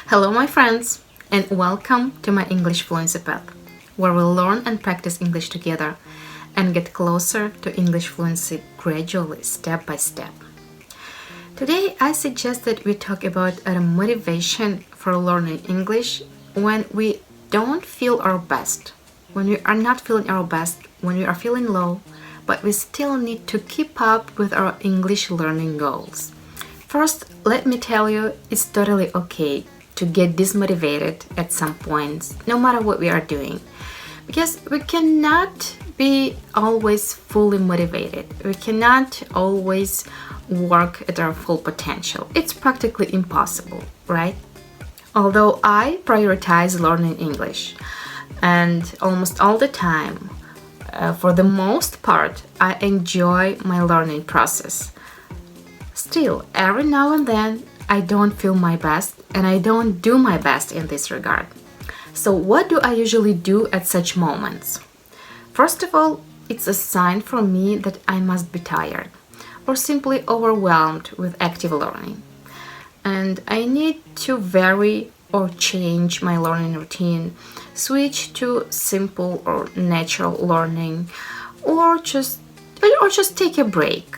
Hello, my friends, and welcome to my English Fluency Path, where we learn and practice English together and get closer to English fluency gradually, step by step. Today, I suggest that we talk about a motivation for learning English when we don't feel our best, when we are not feeling our best, when we are feeling low, but we still need to keep up with our English learning goals. First, let me tell you, it's totally okay to get dismotivated at some points, no matter what we are doing. Because we cannot be always fully motivated. We cannot always work at our full potential. It's practically impossible, right? Although I prioritize learning English, and almost all the time, for the most part, I enjoy my learning process. Still, every now and then, I don't feel my best and I don't do my best in this regard. So what do I usually do at such moments? First of all, it's a sign for me that I must be tired or simply overwhelmed with active learning. And I need to vary or change my learning routine, switch to simple or natural learning, or just take a break.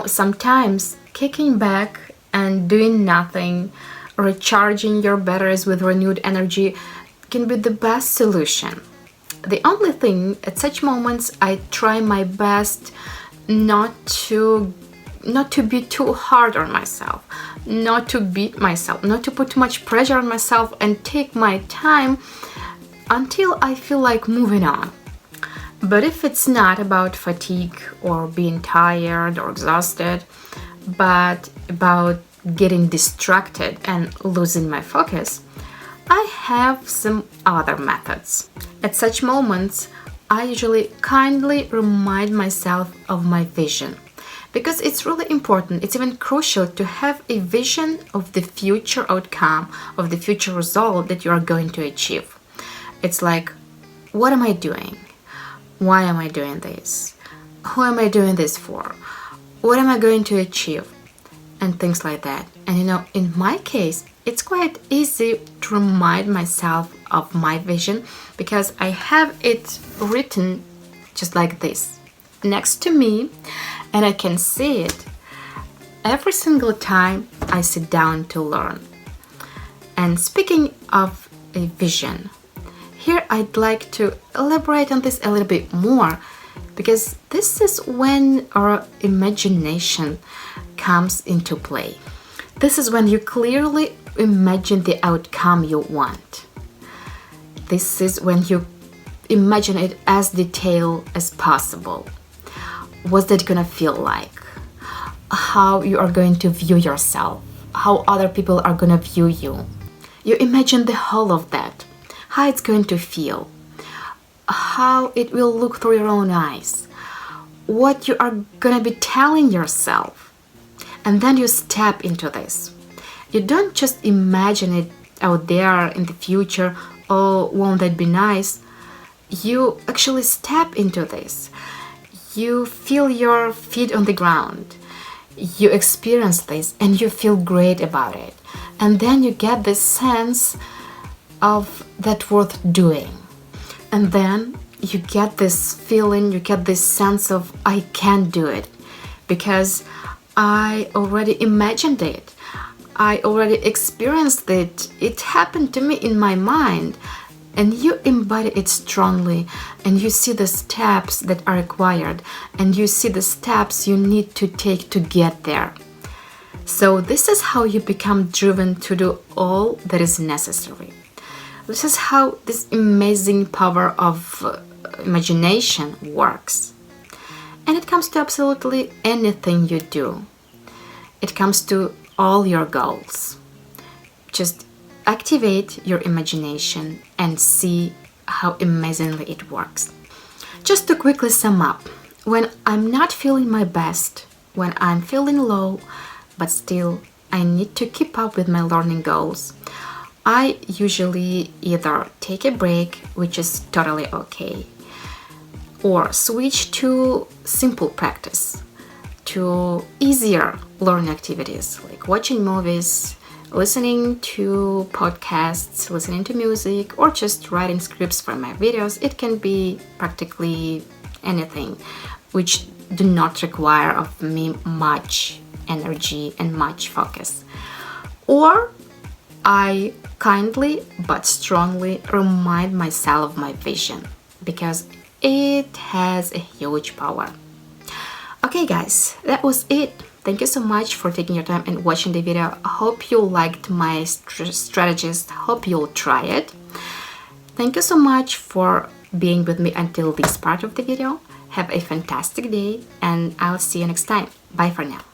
Sometimes kicking back and doing nothing, recharging your batteries with renewed energy can be the best solution. The only thing, at such moments, I try my best not to be too hard on myself, not to beat myself, not to put too much pressure on myself, and take my time until I feel like moving on. But if it's not about fatigue or being tired or exhausted, but about getting distracted and losing my focus, I have some other methods. At such moments, I usually kindly remind myself of my vision, because it's really important, it's even crucial to have a vision of the future outcome, of the future result that you are going to achieve. It's like, what am I doing? Why am I doing this? Who am I doing this for? What am I going to achieve? And things like that. And in my case, it's quite easy to remind myself of my vision because I have it written just like this next to me, and I can see it every single time I sit down to learn. And speaking of a vision, here I'd like to elaborate on this a little bit more, because this is when our imagination comes into play. This is when you clearly imagine the outcome you want. This is when you imagine it as detailed as possible. What's that gonna feel like? How you are going to view yourself? How other people are gonna view you? You imagine the whole of that. How it's going to feel, how it will look through your own eyes, what you are gonna be telling yourself. And then you step into this. You don't just imagine it out there in the future, oh, won't that be nice? You actually step into this. You feel your feet on the ground. You experience this and you feel great about it. And then you get this sense of that worth doing. And then you get this feeling, you get this sense of I can do it because I already imagined it. I already experienced it. It happened to me in my mind. And you embody it strongly, and you see the steps that are required, and you see the steps you need to take to get there. So this is how you become driven to do all that is necessary. This is how this amazing power of imagination works. And it comes to absolutely anything you do. It comes to all your goals. Just activate your imagination and see how amazingly it works. Just to quickly sum up, when I'm not feeling my best, when I'm feeling low, but still I need to keep up with my learning goals, I usually either take a break, which is totally okay, or switch to simple practice, to easier learning activities like watching movies, listening to podcasts, listening to music, or just writing scripts for my videos. It can be practically anything which do not require of me much energy and much focus. Or I kindly but strongly remind myself of my vision, because it has a huge power. Okay guys, that was it. Thank you so much for taking your time and watching the video. I hope you liked my strategies. Hope you'll try it. Thank you so much for being with me until this part of the video. Have a fantastic day, and I'll see you next time. Bye for now.